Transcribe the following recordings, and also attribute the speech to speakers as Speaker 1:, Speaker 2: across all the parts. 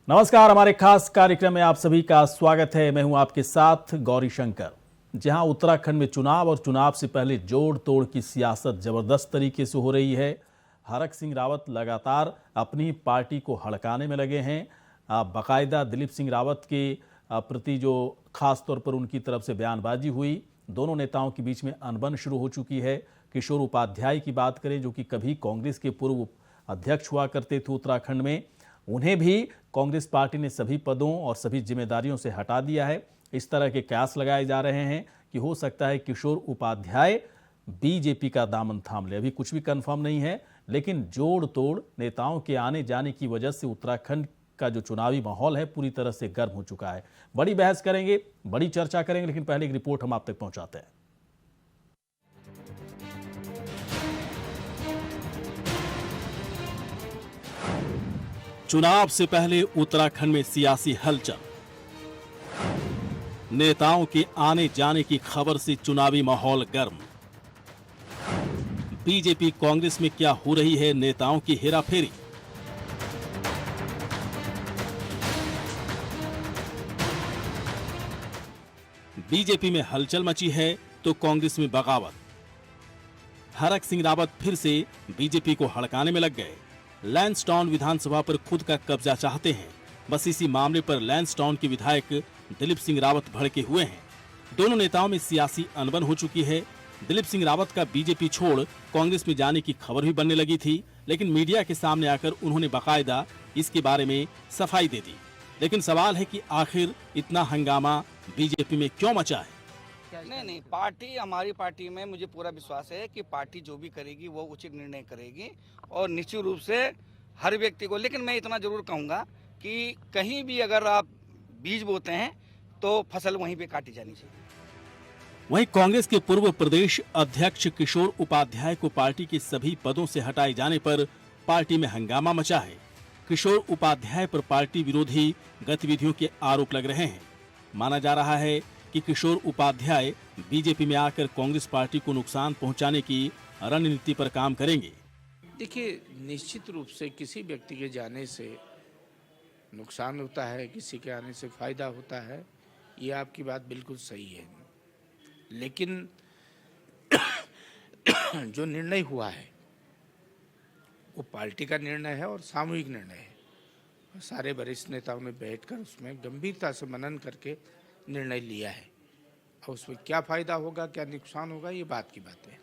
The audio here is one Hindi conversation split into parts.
Speaker 1: नमस्कार, हमारे खास कार्यक्रम में आप सभी का स्वागत है। मैं हूं आपके साथ गौरी शंकर। जहां उत्तराखंड में चुनाव और चुनाव से पहले जोड़ तोड़ की सियासत जबरदस्त तरीके से हो रही है। हरक सिंह रावत लगातार अपनी पार्टी को हड़काने में लगे हैं। बाकायदा दिलीप सिंह रावत के प्रति जो खास तौर पर उनकी तरफ से बयानबाजी हुई, दोनों नेताओं के बीच में अनबन शुरू हो चुकी है। किशोर उपाध्याय की बात करें, जो कि कभी कांग्रेस के पूर्व अध्यक्ष हुआ करते थे उत्तराखंड में, उन्हें भी कांग्रेस पार्टी ने सभी पदों और सभी जिम्मेदारियों से हटा दिया है। इस तरह के कयास लगाए जा रहे हैं कि हो सकता है किशोर उपाध्याय बीजेपी का दामन थाम ले। अभी कुछ भी कंफर्म नहीं है, लेकिन जोड़ तोड़ नेताओं के आने जाने की वजह से उत्तराखंड का जो चुनावी माहौल है पूरी तरह से गर्म हो चुका है। बड़ी बहस करेंगे, बड़ी चर्चा करेंगे, लेकिन पहले एक रिपोर्ट हम आप तक पहुंचाते हैं। चुनाव से पहले उत्तराखंड में सियासी हलचल, नेताओं के आने जाने की खबर से चुनावी माहौल गर्म। बीजेपी कांग्रेस में क्या हो रही है नेताओं की हेराफेरी। बीजेपी में हलचल मची है तो कांग्रेस में बगावत। हरक सिंह रावत फिर से बीजेपी को हड़काने में लग गए। लैंसडाउन विधानसभा पर खुद का कब्जा चाहते हैं। बस इसी मामले पर लैंसडाउन के विधायक दिलीप सिंह रावत भड़के हुए हैं। दोनों नेताओं में सियासी अनबन हो चुकी है। दिलीप सिंह रावत का बीजेपी छोड़ कांग्रेस में जाने की खबर भी बनने लगी थी, लेकिन मीडिया के सामने आकर उन्होंने बाकायदा इसके बारे में सफाई दे दी। लेकिन सवाल है कि आखिर इतना हंगामा बीजेपी में क्यों मचा है।
Speaker 2: नहीं, पार्टी, हमारी पार्टी में मुझे पूरा विश्वास है कि पार्टी जो भी करेगी वो उचित निर्णय करेगी और निश्चित रूप से हर व्यक्ति को। लेकिन मैं इतना जरूर कहूँगा कि कहीं भी अगर आप बीज बोते हैं तो फसल वहीं पे काटी जानी चाहिए।
Speaker 1: वहीं कांग्रेस के पूर्व प्रदेश अध्यक्ष किशोर उपाध्याय को पार्टी के सभी पदों से हटाए जाने पर पार्टी में हंगामा मचा है। किशोर उपाध्याय पर पार्टी विरोधी गतिविधियों के आरोप लग रहे हैं। माना जा रहा है कि किशोर उपाध्याय बीजेपी में आकर कांग्रेस पार्टी को नुकसान पहुंचाने की रणनीति पर काम करेंगे।
Speaker 3: देखिए, निश्चित रूप से किसी व्यक्ति के जाने से नुकसान होता है, किसी के आने से फायदा होता है, ये आपकी बात बिल्कुल सही है। लेकिन जो निर्णय हुआ है वो पार्टी का निर्णय है और सामूहिक निर्णय है। सारे वरिष्ठ नेताओं ने बैठकर उसमें गंभीरता से मनन करके निर्णय लिया है। और उसमें क्या फायदा होगा, क्या नुकसान होगा, ये बात की बात है।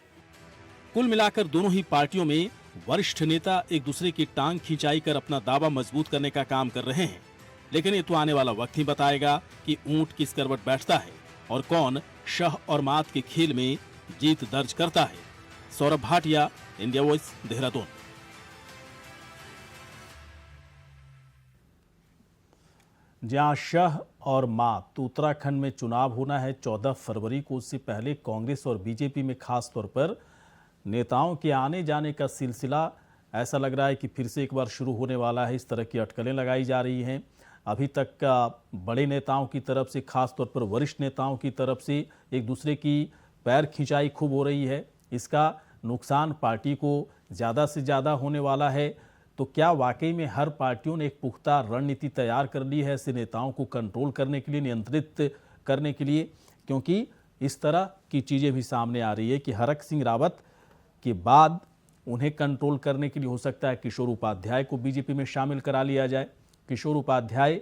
Speaker 1: कुल मिलाकर दोनों ही पार्टियों में वरिष्ठ नेता एक दूसरे की टांग खिंचाई कर अपना दावा मजबूत करने का काम कर रहे हैं। लेकिन ये तो आने वाला वक्त ही बताएगा कि ऊंट किस करवट बैठता है और कौन शह और मात के खेल में जीत दर्ज करता है। Saurabh Bhatia, India voice, Dehradun. जहां शह और मात, उत्तराखंड में चुनाव होना है 14 फरवरी को। उससे पहले कांग्रेस और बीजेपी में खास तौर पर नेताओं के आने जाने का सिलसिला ऐसा लग रहा है कि फिर से एक बार शुरू होने वाला है। इस तरह की अटकलें लगाई जा रही हैं। अभी तक का बड़े नेताओं की तरफ से, खास तौर पर वरिष्ठ नेताओं की तरफ से एक दूसरे की पैर खिंचाई खूब हो रही है। इसका नुकसान पार्टी को ज़्यादा से ज़्यादा होने वाला है। तो क्या वाकई में हर पार्टियों ने एक पुख्ता रणनीति तैयार कर ली है ऐसे नेताओं को कंट्रोल करने के लिए, नियंत्रित करने के लिए? क्योंकि इस तरह की चीज़ें भी सामने आ रही है कि हरक सिंह रावत के बाद उन्हें कंट्रोल करने के लिए हो सकता है किशोर उपाध्याय को बीजेपी में शामिल करा लिया जाए। किशोर उपाध्याय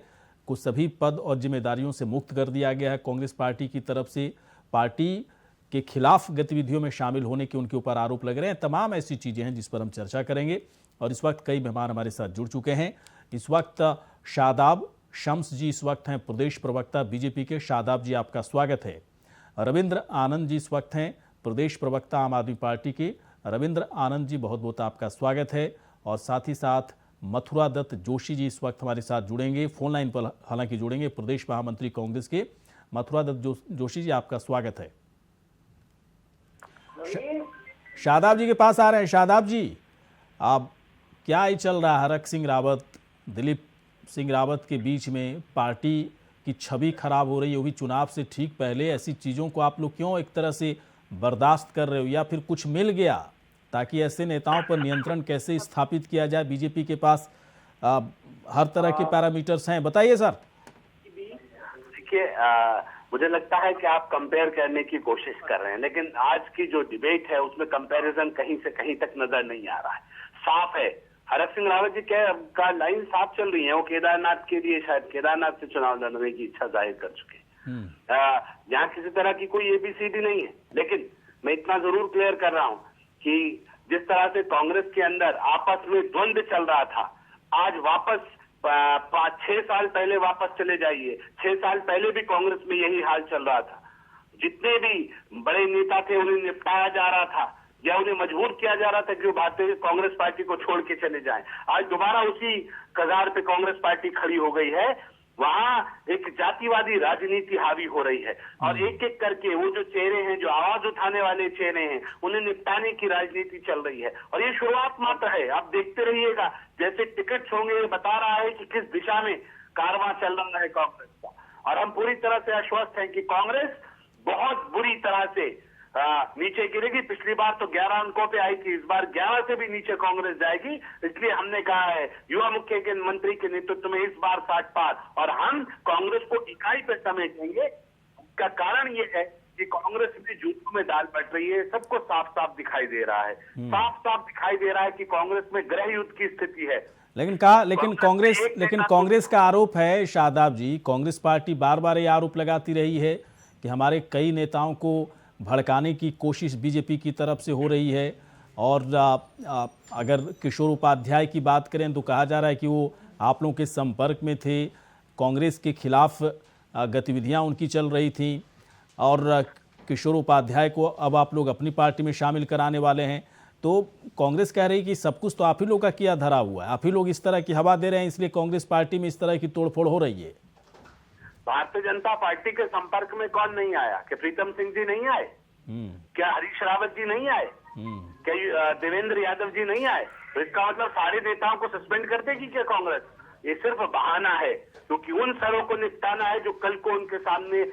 Speaker 1: को सभी पद और जिम्मेदारियों से मुक्त कर दिया गया है कांग्रेस पार्टी की तरफ से। पार्टी के खिलाफ गतिविधियों में शामिल होने के उनके ऊपर आरोप लग रहे हैं। तमाम ऐसी चीज़ें हैं जिस पर हम चर्चा करेंगे और इस वक्त कई मेहमान हमारे साथ जुड़ चुके हैं। इस वक्त शादाब शम्स जी इस वक्त हैं प्रदेश प्रवक्ता बीजेपी के। शादाब जी, आपका स्वागत है। रविंद्र आनंद जी इस वक्त हैं प्रदेश प्रवक्ता आम आदमी पार्टी के। रविंद्र आनंद जी, बहुत बहुत आपका स्वागत है। और साथ ही साथ मथुरा दत्त जोशी जी इस वक्त हमारे साथ जुड़ेंगे, फोन लाइन पर हालांकि जुड़ेंगे, प्रदेश महामंत्री कांग्रेस के। मथुरा दत्त जोशी जी, आपका स्वागत है। शादाब जी के पास आ रहे हैं। शादाब जी, आप क्या ही चल रहा है हरक सिंह रावत, दिलीप सिंह रावत के बीच में? पार्टी की छवि खराब हो रही है, वो भी चुनाव से ठीक पहले। ऐसी चीज़ों को आप लोग क्यों एक तरह से बर्दाश्त कर रहे हो, या फिर कुछ मिल गया ताकि ऐसे नेताओं पर नियंत्रण कैसे स्थापित किया जाए? बीजेपी के पास हर तरह के पैरामीटर्स हैं। बताइए सर।
Speaker 4: देखिए, मुझे लगता है कि आप कंपेयर करने की कोशिश कर रहे हैं, लेकिन आज की जो डिबेट है उसमें कंपैरिजन कहीं से कहीं तक नजर नहीं आ रहा है। साफ है, हरक सिंह रावत जी का लाइन साफ चल रही है। वो केदारनाथ के लिए शायद केदारनाथ से चुनाव लड़ने की इच्छा जाहिर कर चुके हैं। यहाँ किसी तरह की कोई एबीसीडी नहीं है, लेकिन मैं इतना जरूर क्लियर कर रहा हूँ कि जिस तरह से कांग्रेस के अंदर आपस में द्वंद्व चल रहा था, आज वापस 6 साल पहले वापस चले जाइए। 6 साल पहले भी कांग्रेस में यही हाल चल रहा था। जितने भी बड़े नेता थे उन्हें निपटाया जा रहा था या उन्हें मजबूर किया जा रहा था कि वो भारतीय कांग्रेस पार्टी को छोड़ के चले जाएं। आज दोबारा उसी कगार पे कांग्रेस पार्टी खड़ी हो गई है। वहां एक जातिवादी राजनीति हावी हो रही है और एक एक करके वो जो चेहरे हैं, जो आवाज उठाने वाले चेहरे हैं, उन्हें निपटाने की राजनीति चल रही है। और ये शुरुआत मात्र है, आप देखते रहिएगा जैसे टिकट्स होंगे। ये बता रहा है कि किस दिशा में कारवां चल रहा है कांग्रेस का। और हम पूरी तरह से आश्वस्त हैं कि कांग्रेस बहुत बुरी तरह से नीचे गिरेगी। पिछली बार तो 11 अंकों पे आई थी, इस बार 11 से भी नीचे कांग्रेस जाएगी। इसलिए हमने कहा है युवा मुख्य के मंत्री के नेतृत्व में इस बार 60 पार, और हम कांग्रेस को इकाई पे समेटेंगे। इसका कारण ये है कि कांग्रेस में जूतों में दाल पट रही है। सबको साफ साफ दिखाई दे रहा है, साफ साफ दिखाई दे रहा है कि कांग्रेस में गृह युद्ध की स्थिति है।
Speaker 1: लेकिन कांग्रेस का आरोप है, शादाब जी, कांग्रेस पार्टी बार बार ये आरोप लगाती रही है कि हमारे कई नेताओं को भड़काने की कोशिश बीजेपी की तरफ से हो रही है। और अगर किशोर उपाध्याय की बात करें तो कहा जा रहा है कि वो आप लोगों के संपर्क में थे, कांग्रेस के खिलाफ गतिविधियां उनकी चल रही थी, और किशोर उपाध्याय को अब आप लोग अपनी पार्टी में शामिल कराने वाले हैं। तो कांग्रेस कह रही कि सब कुछ तो आप ही लोग का किया धरा हुआ है, आप ही लोग इस तरह की हवा दे रहे हैं, इसलिए कांग्रेस पार्टी में इस तरह की तोड़फोड़ हो रही है।
Speaker 4: भारतीय जनता पार्टी के संपर्क में कौन नहीं आया? क्या प्रीतम सिंह जी नहीं आए? क्या हरीश रावत जी नहीं आए? क्या देवेंद्र यादव जी नहीं आए? तो इसका मतलब सारे नेताओं को सस्पेंड कर देगी क्या कांग्रेस? ये सिर्फ बहाना है, क्योंकि उन सरों को निपटाना है जो कल को उनके सामने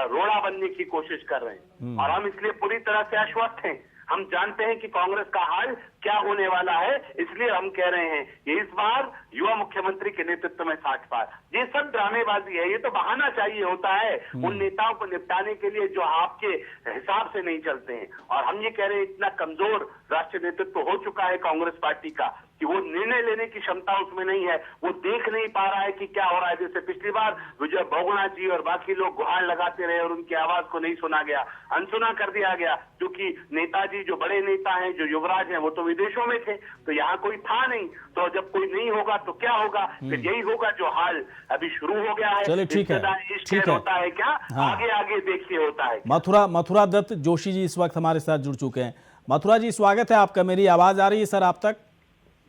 Speaker 4: रोड़ा बनने की कोशिश कर रहे हैं। और हम इसलिए पूरी तरह से आश्वस्त हैं। हम जानते हैं कि कांग्रेस का हाल क्या होने वाला है, इसलिए हम कह रहे हैं कि इस बार युवा मुख्यमंत्री के नेतृत्व में 60 पार। ये सब ड्रामेबाजी है, ये तो बहाना चाहिए होता है उन नेताओं को निपटाने के लिए जो आपके हिसाब से नहीं चलते हैं। और हम ये कह रहे हैं, इतना कमजोर राष्ट्रीय नेतृत्व हो चुका है कांग्रेस पार्टी का कि वो निर्णय लेने की क्षमता उसमें नहीं है। वो देख नहीं पा रहा है कि क्या हो रहा है। जैसे पिछली बार विजय बहुगुणा जी और बाकी लोग गुहार लगाते रहे और उनकी आवाज को नहीं सुना गया, अनसुना कर दिया गया, क्योंकि नेताजी जो बड़े नेता हैं, जो युवराज हैं, वो तो विदेशों में थे, तो यहाँ कोई था नहीं। तो जब कोई नहीं होगा तो क्या होगा? फिर यही होगा जो हाल अभी शुरू हो गया है।
Speaker 1: चलिए ठीक है, ठीक है,
Speaker 4: होता है क्या?
Speaker 1: हाँ।
Speaker 4: आगे आगे देखिए होता है।
Speaker 1: मथुरा दत्त जोशी जी इस वक्त हमारे साथ जुड़ चुके हैं। मथुरा जी, स्वागत है आपका। मेरी आवाज आ रही है सर आप तक?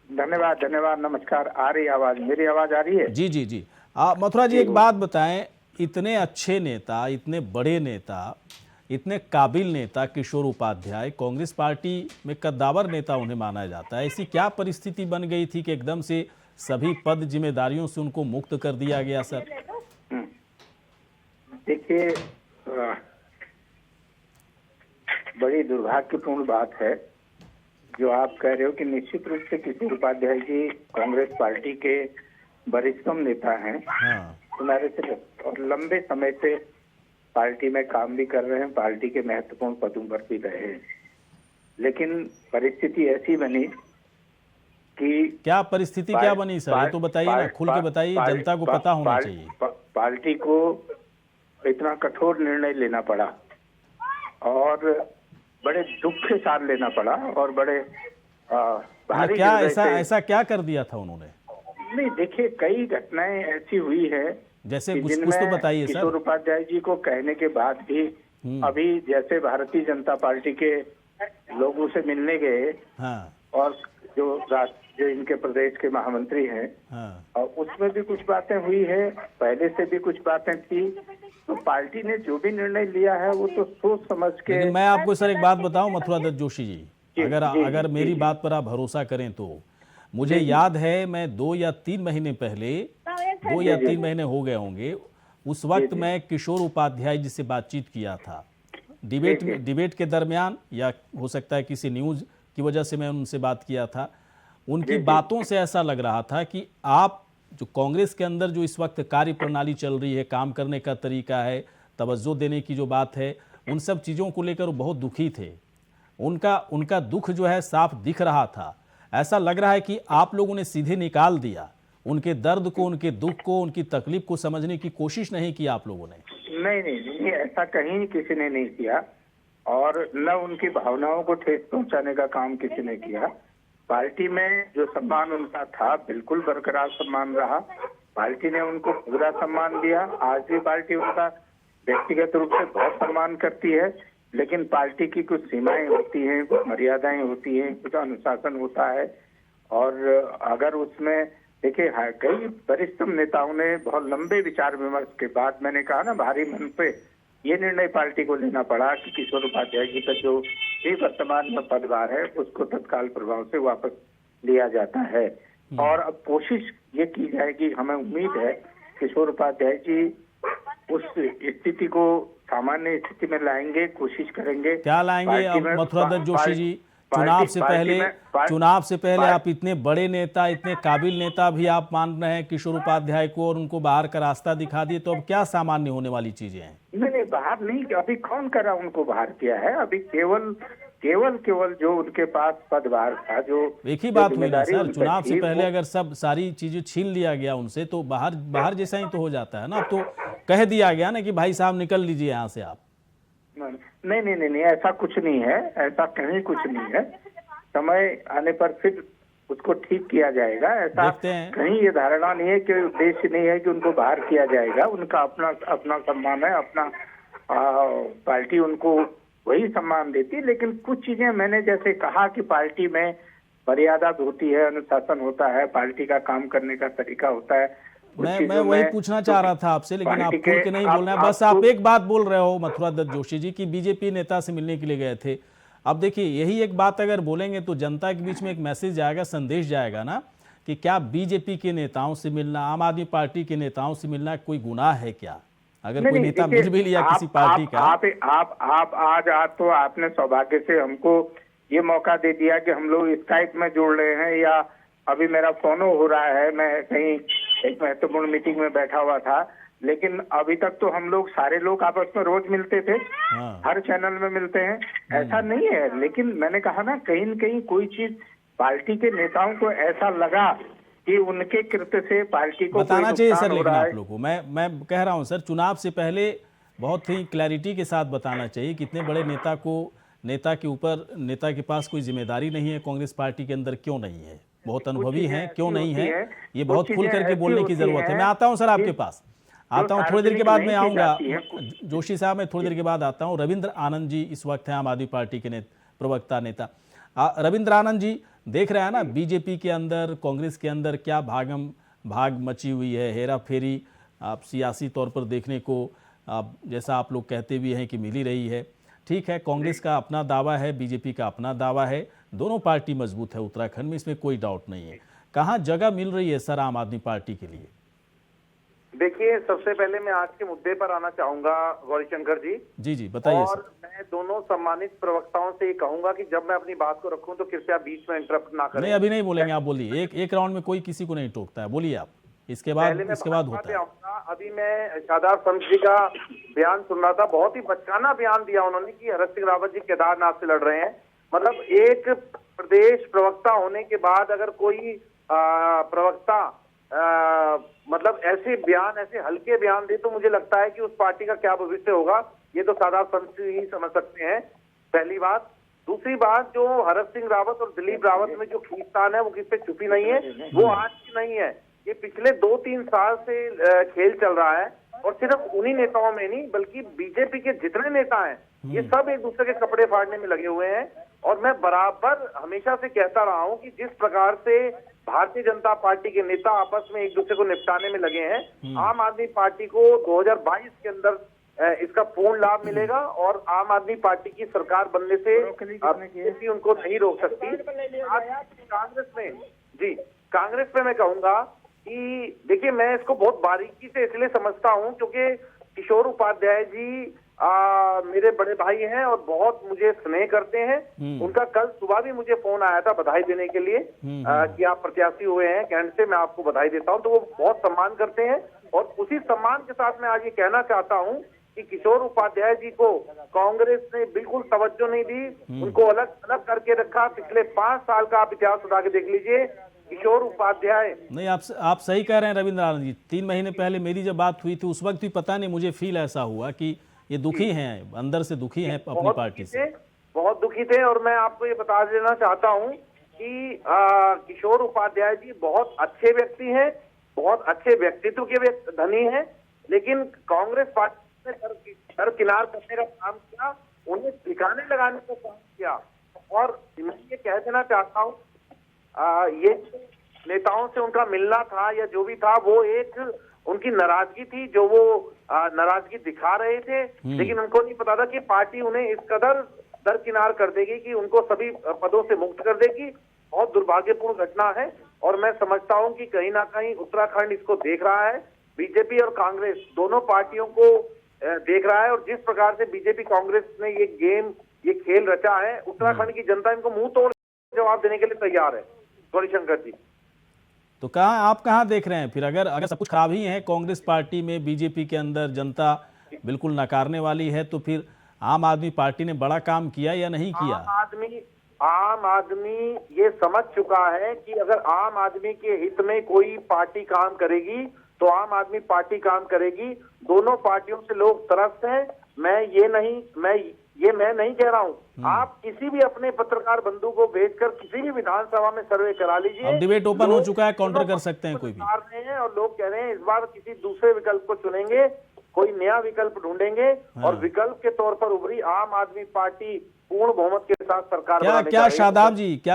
Speaker 5: धन्यवाद, नमस्कार। आ रही आवाज? मेरी आवाज आ रही है?
Speaker 1: जी जी जी। मथुरा जी, एक बात बताएं, इतने अच्छे नेता, इतने बड़े नेता, इतने काबिल नेता किशोर उपाध्याय, कांग्रेस पार्टी में कद्दावर नेता उन्हें माना जाता है, ऐसी क्या परिस्थिति बन गई थी कि एकदम से सभी पद जिम्मेदारियों से उनको मुक्त कर दिया गया सर?
Speaker 5: देखिए, बड़ी दुर्भाग्यपूर्ण बात है जो आप कह रहे हो कि निश्चित रूप से किशोर उपाध्याय जी कांग्रेस पार्टी के वरिष्ठतम नेता हैं। तुम्हारे से और लंबे समय से पार्टी में काम भी कर रहे हैं, पार्टी के महत्वपूर्ण पदों पर भी रहे हैं। लेकिन परिस्थिति ऐसी बनी कि
Speaker 1: क्या परिस्थिति क्या बनी सर? ये तो बताइए ना, खुल के बताइए, जनता को पता होना चाहिए।
Speaker 5: पार्टी को इतना कठोर निर्णय लेना पड़ा और बड़े दुख के साथ लेना पड़ा और बड़े भारी।
Speaker 1: क्या ऐसा क्या कर दिया था उन्होंने?
Speaker 5: नहीं, देखिए, कई घटनाएं ऐसी हुई है
Speaker 1: जैसे कुछ तो बताइए सर।
Speaker 5: किशोर उपाध्याय जी को कहने के बाद भी अभी जैसे भारतीय जनता पार्टी के लोगों से मिलने गए, और जो इनके प्रदेश के महामंत्री हैं, और उसमें भी कुछ बातें हुई है, पहले से भी कुछ बातें थी। तो पार्टी ने जो भी निर्णय लिया है वो तो सोच समझ के।
Speaker 1: लेकिन मैं आपको सर एक बात बताऊं मथुरा दत्त जोशी जी, अगर मेरी बात पर आप भरोसा करें तो मुझे याद है, मैं 2 या 3 महीने पहले, 2 या 3 महीने हो गए होंगे, उस वक्त मैं किशोर उपाध्याय जी से बातचीत किया था डिबेट के दरमियान, या हो सकता है किसी न्यूज की वजह से मैं उनसे बात किया था। उनकी बातों से ऐसा लग रहा था कि आप जो कांग्रेस के अंदर जो इस वक्त कार्य प्रणाली चल रही है, काम करने का तरीका है, तवज्जो देने की जो बात है, उन सब चीज़ों को लेकर वो बहुत दुखी थे। उनका दुख जो है साफ दिख रहा था। ऐसा लग रहा है कि आप लोगों ने सीधे निकाल दिया उनके दर्द को, उनके दुख को, उनकी तकलीफ को समझने की कोशिश नहीं की आप लोगों ने।
Speaker 5: नहीं नहीं नहीं, ऐसा कहीं किसी ने नहीं किया और न उनकी भावनाओं को ठेस पहुंचाने का काम किसी ने किया। पार्टी में जो सम्मान उनका था बिल्कुल बरकरार सम्मान रहा। पार्टी ने उनको पूरा सम्मान दिया। आज भी पार्टी उनका व्यक्तिगत रूप से बहुत सम्मान करती है, लेकिन पार्टी की कुछ सीमाएं होती हैं, कुछ मर्यादाएं होती हैं, कुछ अनुशासन होता है। और अगर उसमें देखिए, कई वरिष्ठ नेताओं ने बहुत लंबे विचार विमर्श के बाद, मैंने कहा ना, भारी मन पे ये निर्णय पार्टी को लेना पड़ा कि किशोर उपाध्याय जी का जो भी वर्तमान में पदभार है उसको तत्काल प्रभाव से वापस लिया जाता है। और अब कोशिश ये की जाएगी, हमें उम्मीद है किशोर उपाध्याय जी उस स्थिति को सामान्य स्थिति में लाएंगे, कोशिश करेंगे।
Speaker 1: क्या लाएंगे? अब मथुरादत्त जोशी जी, चुनाव से पहले आप इतने बड़े नेता, इतने काबिल नेता भी आप मान रहे हैं किशोर उपाध्याय को, और उनको बाहर का रास्ता दिखा दिए, तो अब क्या सामान्य होने वाली चीजें हैं?
Speaker 5: नहीं, बाहर नहीं, अभी कौन करा उनको बाहर किया है? अभी केवल जो उनके पास पदभार था, जो
Speaker 1: एक ही बात हुई ना सर, चुनाव से पहले अगर सब सारी चीजें छीन लिया गया उनसे, तो बाहर जैसा ही तो हो जाता है ना। अब तो कह दिया गया ना कि भाई साहब निकल लीजिए यहाँ से आप।
Speaker 5: नहीं, ऐसा कुछ नहीं है, ऐसा कहीं कुछ नहीं है। समय आने पर फिर उसको ठीक किया जाएगा। ऐसा कहीं ये धारणा नहीं है कि उद्देश्य नहीं है कि उनको बाहर किया जाएगा। उनका अपना सम्मान है, अपना पार्टी उनको वही सम्मान देती है। लेकिन कुछ चीजें मैंने जैसे कहा कि पार्टी में मर्यादा होती है, अनुशासन होता है, पार्टी का काम करने का तरीका होता है।
Speaker 1: मैं वही पूछना चाह रहा था आपसे, लेकिन आप खुल के नहीं बोलना है। बस आप एक बात बोल रहे हो मथुरादत्त जोशी जी, की बीजेपी नेता से मिलने के लिए गए थे। अब देखिए, यही एक बात अगर बोलेंगे तो जनता के बीच में एक मैसेज जाएगा, संदेश जाएगा ना, कि क्या बीजेपी के नेताओं से मिलना, आम आदमी पार्टी के नेताओं से मिलना कोई गुनाह है क्या? अगर कोई नेता मिल भी लिया किसी पार्टी का।
Speaker 5: आप आज तो आपने सौभाग्य से हमको ये मौका दे दिया कि हम लोग स्काइप में जुड़ रहे हैं, या अभी मेरा फोन हो रहा है, मैं कहीं एक महत्वपूर्ण मीटिंग में बैठा हुआ था। लेकिन अभी तक तो हम लोग सारे लोग आपस में रोज मिलते थे, हर चैनल में मिलते हैं, ऐसा नहीं है। लेकिन मैंने कहा ना, कहीं न कहीं कोई चीज पार्टी के नेताओं को ऐसा लगा कि उनके कृत्य से पार्टी को
Speaker 1: बताना चाहिए सर। लेकिन आप लोगों को मैं कह रहा हूं सर, चुनाव से पहले बहुत ही क्लैरिटी के साथ बताना चाहिए कि इतने बड़े नेता के ऊपर, नेता के पास कोई जिम्मेदारी नहीं है कांग्रेस पार्टी के अंदर, क्यों नहीं है? बहुत अनुभवी हैं, क्यों नहीं है? ये बहुत खुल करके बोलने की जरूरत है। मैं आता हूं सर आपके पास, आता हूं थोड़ी देर के बाद मैं आऊंगा जोशी साहब, मैं थोड़ी देर के बाद आता हूं। रविंद्र आनंद जी इस वक्त हैं आम आदमी पार्टी के प्रवक्ता नेता। रविंद्र आनंद जी, देख रहे हैं ना बीजेपी के अंदर, कांग्रेस के अंदर क्या भाग मची हुई है, हेरा फेरी आप सियासी तौर पर देखने को जैसा आप लोग कहते भी हैं कि मिल ही रही है। ठीक है, कांग्रेस का अपना दावा है, बीजेपी का अपना दावा है, दोनों पार्टी मजबूत है उत्तराखंड में, इसमें कोई डाउट नहीं है। कहाँ जगह मिल रही है सर आम आदमी पार्टी के लिए?
Speaker 6: देखिए, सबसे पहले मैं आज के मुद्दे पर आना चाहूंगा गौरीशंकर जी।
Speaker 1: जी बताइए।
Speaker 6: और मैं दोनों सम्मानित प्रवक्ताओं से ये कहूंगा कि जब मैं अपनी बात को रखूं तो कृपया बीच में इंटरप्ट ना करें।
Speaker 1: नहीं, अभी नहीं बोलेंगे, आप बोलिए। एक राउंड में कोई किसी को नहीं टोकता है, बोलिए आप। इसके बाद होता है।
Speaker 6: अभी मैं शादाब संत जी का बयान सुन रहा था, बहुत ही बचकाना बयान दिया उन्होंने कि हरक सिंह रावत जी केदारनाथ से लड़ रहे हैं। मतलब एक प्रदेश प्रवक्ता होने के बाद अगर कोई प्रवक्ता मतलब ऐसे हल्के बयान दे, तो मुझे लगता है कि उस पार्टी का क्या भविष्य होगा, ये तो शादाब संत ही समझ सकते हैं, पहली बात। दूसरी बात, जो हरक सिंह रावत और दिलीप रावत में जो खींचतान है वो किस पे छुपी नहीं है, वो आज की नहीं है, ये पिछले 2-3 साल से खेल चल रहा है। और सिर्फ उन्हीं नेताओं में नहीं, बल्कि बीजेपी के जितने नेता हैं ये सब एक दूसरे के कपड़े फाड़ने में लगे हुए हैं। और मैं बराबर हमेशा से कहता रहा हूं कि जिस प्रकार से भारतीय जनता पार्टी के नेता आपस में एक दूसरे को निपटाने में लगे हैं, आम आदमी पार्टी को 2022 के अंदर इसका पूर्ण लाभ मिलेगा और आम आदमी पार्टी की सरकार बनने से बीजेपी उनको नहीं रोक सकती। कांग्रेस में मैं कहूंगा कि देखिए, मैं इसको बहुत बारीकी से इसलिए समझता हूं क्योंकि किशोर उपाध्याय जी मेरे बड़े भाई हैं और बहुत मुझे स्नेह करते हैं। उनका कल सुबह भी मुझे फोन आया था बधाई देने के लिए कि आप प्रत्याशी हुए हैं कैंट से, मैं आपको बधाई देता हूं। तो वो बहुत सम्मान करते हैं और उसी सम्मान के साथ मैं आज ये कहना चाहता हूं कि किशोर उपाध्याय जी को कांग्रेस ने बिल्कुल तवज्जो नहीं दी, उनको अलग अलग करके रखा। पिछले 5 साल का आप इतिहास उठा के देख लीजिए, किशोर उपाध्याय
Speaker 1: नहीं, आप सही कह रहे हैं रविंद्र आनंद जी। 3 महीने पहले मेरी जब बात हुई थी उस वक्त भी पता नहीं, मुझे फील ऐसा हुआ कि ये दुखी हैं, अंदर से दुखी हैं अपनी पार्टी से,
Speaker 6: बहुत दुखी थे। और मैं आपको ये बता देना चाहता हूं कि किशोर उपाध्याय जी बहुत अच्छे व्यक्ति हैं, बहुत अच्छे व्यक्तित्व के धनी हैं, लेकिन कांग्रेस पार्टी ने दरकिनार करने का काम किया, उन्हें ठिकाने लगाने का काम किया। और मैं ये कह देना चाहता हूँ ये नेताओं से उनका मिलना था या जो भी था वो एक उनकी नाराजगी थी, जो वो नाराजगी दिखा रहे थे, लेकिन उनको नहीं पता था कि पार्टी उन्हें इस कदर दरकिनार कर देगी कि उनको सभी पदों से मुक्त कर देगी। बहुत दुर्भाग्यपूर्ण घटना है और मैं समझता हूं कि कहीं ना कहीं उत्तराखंड इसको देख रहा है, बीजेपी और कांग्रेस दोनों पार्टियों को देख रहा है। और जिस प्रकार से बीजेपी कांग्रेस ने ये गेम, ये खेल रचा है, उत्तराखंड की जनता इनको मुंह तोड़ जवाब देने के लिए तैयार है। गौरीशंकर जी,
Speaker 1: तो आप कहाँ देख रहे हैं फिर? अगर सब कुछ खराब ही है कांग्रेस पार्टी में, बीजेपी के अंदर जनता बिल्कुल नकारने वाली है, तो फिर आम आदमी पार्टी ने बड़ा काम किया या नहीं किया?
Speaker 6: आम आदमी ये समझ चुका है कि अगर आम आदमी के हित में कोई पार्टी काम करेगी तो आम आदमी पार्टी काम करेगी। दोनों पार्टियों से लोग त्रस्त हैं। मैं नहीं कह रहा हूं। आप किसी भी अपने पत्रकार बंधु को भेजकर किसी भी विधानसभा में सर्वे करा लीजिए।
Speaker 1: अब डिबेट ओपन हो चुका है, काउंटर कर सकते हैं कोई भी।
Speaker 6: और लोग कह रहे हैं इस बार किसी दूसरे विकल्प को चुनेंगे, कोई नया विकल्प ढूंढेंगे। और विकल्प के तौर पर उभरी आम आदमी पार्टी पूर्ण बहुमत के साथ सरकार
Speaker 1: क्या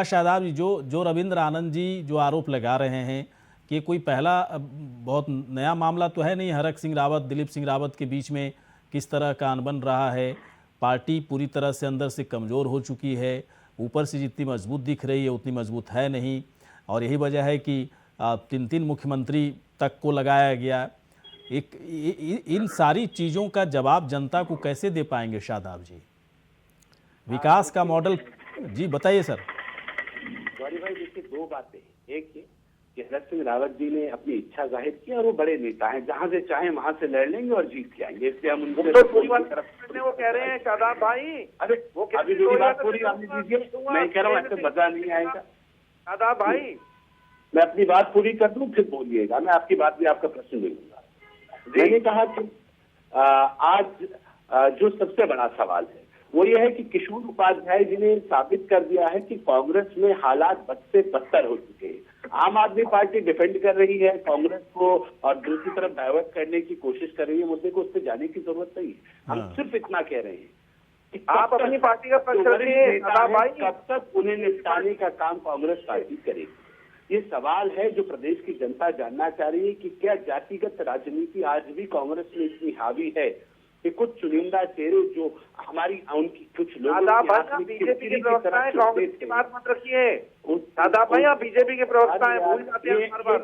Speaker 1: शादाब जी जो रविंद्र आनंद जी जो आरोप लगा रहे हैं कि कोई पहला बहुत नया मामला तो है नहीं, हरक सिंह रावत, दिलीप सिंह रावत के बीच में किस तरह का अनबन रहा है, पार्टी पूरी तरह से अंदर से कमज़ोर हो चुकी है, ऊपर से जितनी मजबूत दिख रही है उतनी मजबूत है नहीं, और यही वजह है कि 3 मुख्यमंत्री तक को लगाया गया। इन सारी चीज़ों का जवाब जनता को कैसे दे पाएंगे शादाब जी? विकास का मॉडल जी बताइए सर।
Speaker 7: गौरी भाई, देखिए 2 बातें। एक ये कि हरक सिंह रावत जी ने अपनी इच्छा जाहिर की और वो बड़े नेता हैं, जहां से चाहे वहां से लड़ लेंगे और जीत के आएंगे, इसलिए हम उनसे
Speaker 6: वो कह रहे हैं शादाब भाई।
Speaker 7: अरे वो अभी मेरी बात पूरी आने दीजिए, मैं कह रहा हूँ ऐसे मजा नहीं आएगा।
Speaker 6: शादाब भाई,
Speaker 7: मैं अपनी बात पूरी कर दूं फिर बोलिएगा, मैं आपकी बात भी, आपका प्रश्न ले लूंगा। मैंने कहा कि आज जो सबसे बड़ा सवाल है वो ये है कि किशोर उपाध्याय जी ने साबित कर दिया है कि कांग्रेस में हालात बद से बदतर हो चुके हैं। आम आदमी पार्टी डिफेंड कर रही है कांग्रेस को और दूसरी तरफ डाइवर्ट करने की कोशिश कर रही है। मुद्दे को उस पर जाने की जरूरत नहीं है। हम सिर्फ इतना कह रहे हैं कि
Speaker 6: आप अपनी पार्टी का पक्ष रखिए,
Speaker 7: कब तक उन्हें निपटाने का काम कांग्रेस पार्टी करेगी। ये सवाल है जो प्रदेश की जनता जानना चाह रही है कि क्या जातिगत राजनीति आज भी कांग्रेस में इतनी हावी है कि कुछ चुनिंदा चेहरे जो हमारी उनकी कुछ लोग
Speaker 6: बीजेपी के प्रवक्ता है, कांग्रेस की बात मत रखिए। दादा भाई आप बीजेपी के प्रवक्ता है, भूल जाते हैं हर बार।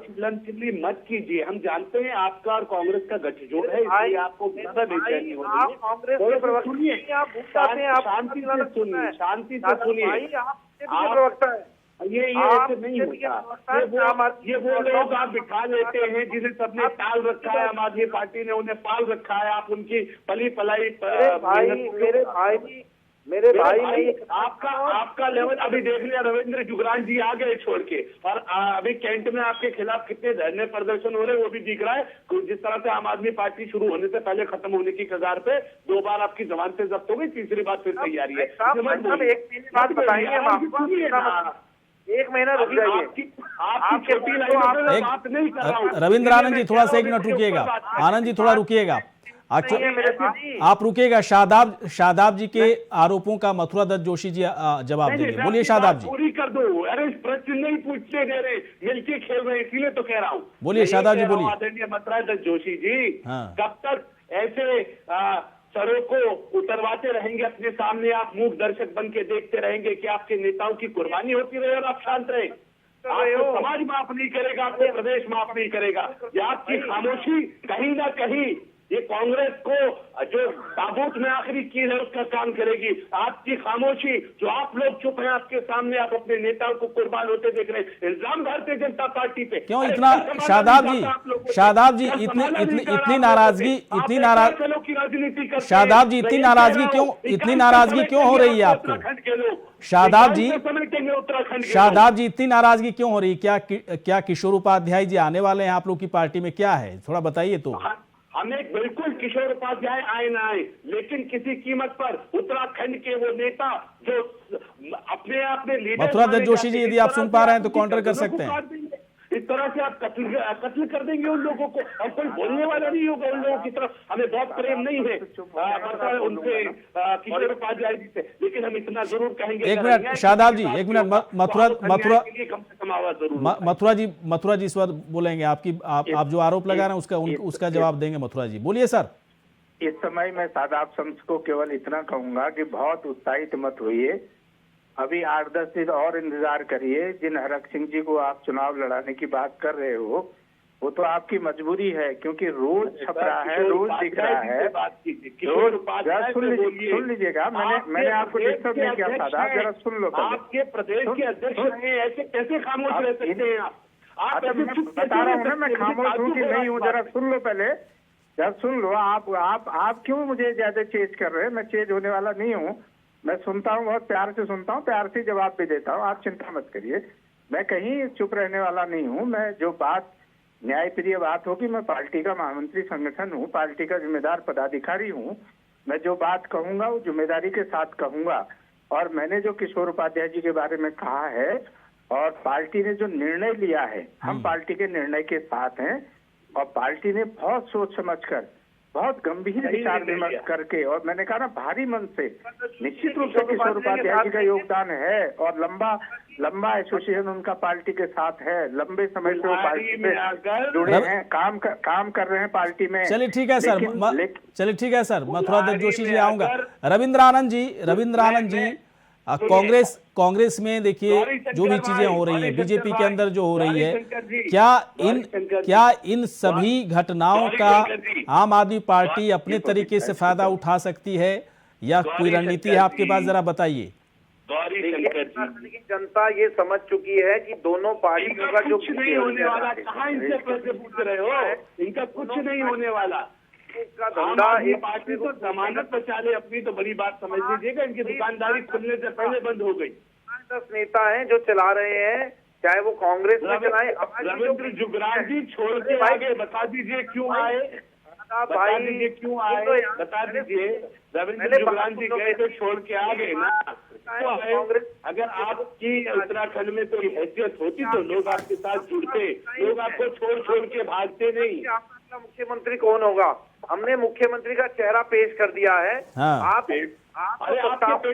Speaker 7: चिल्ली मत कीजिए। हम जानते हैं आपका और कांग्रेस का गठजोड़ है, इसलिए आपको ज्यादा बेचैनी हो रही है।
Speaker 6: आप कांग्रेस के प्रवक्ता हैं, आप भूल जाते हैं। आप
Speaker 7: शांति से सुनिए, शांति से सुनिए।
Speaker 6: आप बीजेपी के प्रवक्ता है,
Speaker 7: ये ऐसे नहीं होता। ये वो लोग आप बिठा लेते हैं जिन्हें सबने टाल रखा है, आम आदमी पार्टी ने उन्हें पाल रखा है। आप उनकी पली पलाई
Speaker 6: मेरे भाई नहीं।
Speaker 7: आपका लेवल अभी देख लिया, रविंद्र जुगरान जी आ गए छोड़ के, और अभी कैंट में आपके खिलाफ कितने धरने प्रदर्शन हो रहे हैं वो भी दिख रहा है। जिस तरह से आम आदमी पार्टी शुरू होने से पहले खत्म होने की कगार पे 2 बार आपकी जमानतें जब्त हो गई, तीसरी बार फिर तैयारी है।
Speaker 6: एक बात बताइए हम आपको, 1 महीना रुक जाइए।
Speaker 7: आपकी छोटी लाइन में बात नहीं कर रहा हूँ।
Speaker 1: रविंद्र आनंद जी थोड़ा सा 1 मिनट रुकिएगा। आनंद जी थोड़ा रुकिएगा, आप रुकिएगा। शादाब जी के आरोपों का मथुरा दत्त जोशी जी जवाब देंगे। बोलिए शादाब जी।
Speaker 7: पूरी कर दो। अरे प्रश्न नहीं पूछते दे रहे, मिलके खेल रहे, इसीलिए तो कह रहा हूँ।
Speaker 1: बोलिए शादाब जी, बोलिए।
Speaker 7: आदरणीय मथुरा दत्त जोशी जी, कब तक ऐसे सरों को उतरवाते रहेंगे अपने सामने? आप मूक दर्शक बन के देखते रहेंगे कि आपके नेताओं की कुर्बानी होती रहे और आप शांत रहे? आपको समाज माफ नहीं करेगा, आपको प्रदेश माफ नहीं करेगा। या आपकी खामोशी कहीं ना कहीं ये कांग्रेस को जो ताबूत में आखिरी कील है उसका काम करेगी। आपकी खामोशी, जो आप लोग चुप हैं, आपके सामने आप अपने नेताओं को कुर्बान होते देख रहे हैं। इल्जाम भारतीय जनता पार्टी पे
Speaker 1: क्यों इतना शादाब जी इतनी नाराजगी शादाब जी इतनी नाराजगी क्यों हो रही है आपको? शादाब जी इतनी नाराजगी क्यों हो रही है? क्या किशोर उपाध्याय जी आने वाले हैं आप लोग की पार्टी में? क्या है, थोड़ा बताइए तो।
Speaker 7: हमें बिल्कुल किशोर उपाध्याय आए ना आए, लेकिन किसी कीमत पर उत्तराखंड के वो नेता जो अपने आप में लीडर,
Speaker 1: मथुरा दत्त जोशी जी, यदि आप सुन पा रहे हैं तो काउंटर कर सकते हैं।
Speaker 7: इस तरह से आप कत्ल कर देंगे उन लोगों को, और कोई बोलने वाला नहीं होगा उन लोगों की तरफ। हमें बहुत प्रेम नहीं है उनसे, किशोर उपाध्याय जी से, लेकिन हम इतना जरूर कहेंगे।
Speaker 1: एक मिनट शादाब जी, एक मिनट। मथुरा जी इस वक्त बोलेंगे। आप जो आरोप लगा रहे हैं उसका जवाब देंगे। मथुरा जी बोलिए सर।
Speaker 5: इस समय मैं शादाब शम्स को केवल इतना कहूंगा कि बहुत उत्साहित मत होइए, अभी 8-10 दिन और इंतजार करिए। जिन हरक सिंह जी को आप चुनाव लड़ाने की बात कर रहे हो, वो तो आपकी मजबूरी है, क्योंकि रोज छप रहा है, रोज दिख रहा है। सुन लीजिएगा, मैंने आपको डिस्टर्ब नहीं किया शादाब, जरा सुन लो।
Speaker 7: आपके प्रदेश के अध्यक्ष हैं, ऐसे कैसे खामोश रह सकते हैं आप?
Speaker 5: बता रहा हूँ ना, मैं खामोश हूँ कि नहीं हूँ, जरा सुन लो पहले, जरा सुन लो। आप क्यों मुझे ज्यादा चेज कर रहे हैं? मैं चेज होने वाला नहीं हूँ, मैं सुनता हूँ, बहुत प्यार से सुनता हूँ, प्यार से जवाब भी देता हूँ, आप चिंता मत करिए। मैं कहीं चुप रहने वाला नहीं हूँ। मैं जो बात न्यायप्रिय बात होगी, मैं पार्टी का महामंत्री संगठन हूँ, पार्टी का जिम्मेदार पदाधिकारी हूँ। मैं जो बात कहूंगा वो जिम्मेदारी के साथ कहूंगा। और मैंने जो किशोर उपाध्याय जी के बारे में कहा है, और पार्टी ने जो निर्णय लिया है, हम पार्टी के निर्णय के साथ हैं, और पार्टी ने बहुत सोच समझकर, बहुत गंभीर विचार विमर्श करके, और मैंने कहा ना भारी मन से, निश्चित रूप से किशोर उपाध्याय जी का योगदान है, और लंबा एसोसिएशन उनका पार्टी के साथ है, लंबे समय से वो पार्टी से जुड़े हैं, काम कर रहे हैं पार्टी में।
Speaker 1: चलिए ठीक है सर, मथुरा दत्त जोशी जी आऊंगा। रविंद्र आनंद जी, कांग्रेस में देखिए जो भी चीजें हो रही हैं, बीजेपी के अंदर जो हो रही है, क्या इन सभी घटनाओं का आम आदमी पार्टी अपने तरीके से फायदा उठा सकती है, या कोई रणनीति है आपके पास? जरा बताइए।
Speaker 6: जनता ये समझ चुकी है कि दोनों पार्टियों का जो
Speaker 7: कुछ नहीं होने वाला, कहाँ इनसे प्रश्न पूछ रहे हो? इनका कुछ नहीं होने वाला। पार्टी तो जमानत बचा ले अपनी, तो बड़ी बात समझ लीजिएगा। इनकी दुकानदारी खुलने से पहले बंद हो गई।
Speaker 6: 10 नेता हैं जो चला रहे हैं, चाहे वो कांग्रेस में चलाए।
Speaker 7: रविंद्र जुगरान जी छोड़ के आगे, बता दीजिए क्यों आए, बता दीजिए क्यों आए, बता दीजिए। रविंद्र जुगरान जी गए तो छोड़ के आ गए ना, कांग्रेस। अगर आपकी उत्तराखंड में कोई हैसियत होती तो लोग आपके साथ जुड़ते, लोग आपको छोड़ के भागते नहीं।
Speaker 6: मुख्यमंत्री कौन होगा? हमने मुख्यमंत्री का चेहरा पेश कर दिया है।
Speaker 1: हाँ।
Speaker 6: आप पेश
Speaker 7: तो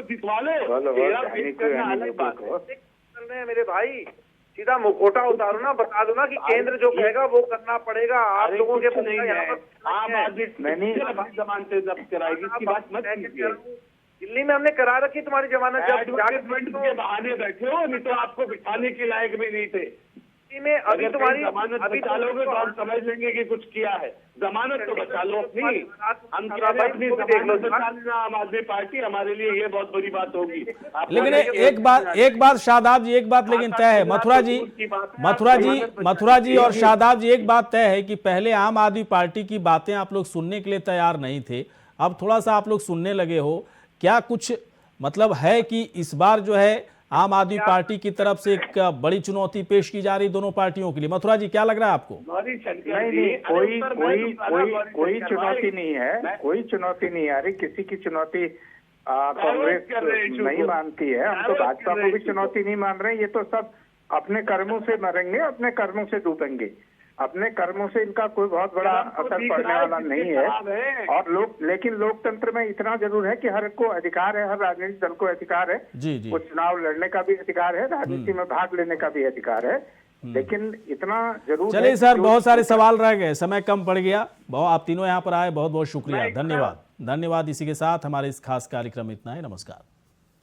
Speaker 7: जितवा लो, चेहरा पेश करना अलग बात है।
Speaker 6: मेरे भाई, सीधा मुखोटा उतारो ना, बता दो ना कि केंद्र जो कहेगा वो करना पड़ेगा। आप लोगों के
Speaker 7: नहीं है, आम आदमी जमानत जब्त कराएगी, इसकी बात मत कीजिए।
Speaker 6: दिल्ली में हमने करा रखी तुम्हारी जमानत
Speaker 7: एडवर्टाइजमेंट के बहाने बैठे हो, नहीं तो आपको बिठाने के लायक भी नहीं थे।
Speaker 6: में अभी तुम्हारी
Speaker 7: जमानत बचा लोगे तो हम समझ लेंगे कि कुछ किया है। जमानत तो बचा लो अपनी, हम कह रहे अपनी जमानत बचा लेना। आम आदमी पार्टी हमारे लिए ये बहुत बड़ी बात होगी।
Speaker 1: लेकिन एक बात शादाब जी, एक बात लेकिन तय है, मथुरा जी और शादाब जी, एक बात तय है कि पहले आम आदमी पार्टी की बातें आप लोग सुनने के लिए तैयार नहीं थे, अब थोड़ा सा आप लोग सुनने लगे हो। क्या कुछ मतलब है कि इस बार जो है आम आदमी पार्टी की तरफ से एक बड़ी चुनौती पेश की जा रही दोनों पार्टियों के लिए? मथुरा जी क्या लग रहा है आपको?
Speaker 5: नहीं, कोई चुनौती नहीं है, कोई चुनौती नहीं आ रही। किसी की चुनौती कांग्रेस नहीं मानती है, हम तो भाजपा को भी चुनौती नहीं मान रहे हैं। ये तो सब अपने कर्मों से मरेंगे, अपने कर्मों से डूबेंगे, अपने कर्मों से इनका कोई बहुत बड़ा असर पड़ने वाला नहीं है। और लेकिन लोकतंत्र में इतना जरूर है कि हर को अधिकार है, हर राजनीतिक दल को अधिकार है, वो चुनाव लड़ने का भी अधिकार है, राजनीति में भाग लेने का भी अधिकार है। लेकिन इतना जरूर।
Speaker 1: चलिए सर, बहुत सारे सवाल रह गए, समय कम पड़ गया। आप तीनों यहाँ पर आए, बहुत बहुत शुक्रिया, धन्यवाद। इसी के साथ हमारे इस खास कार्यक्रम में इतना है। नमस्कार।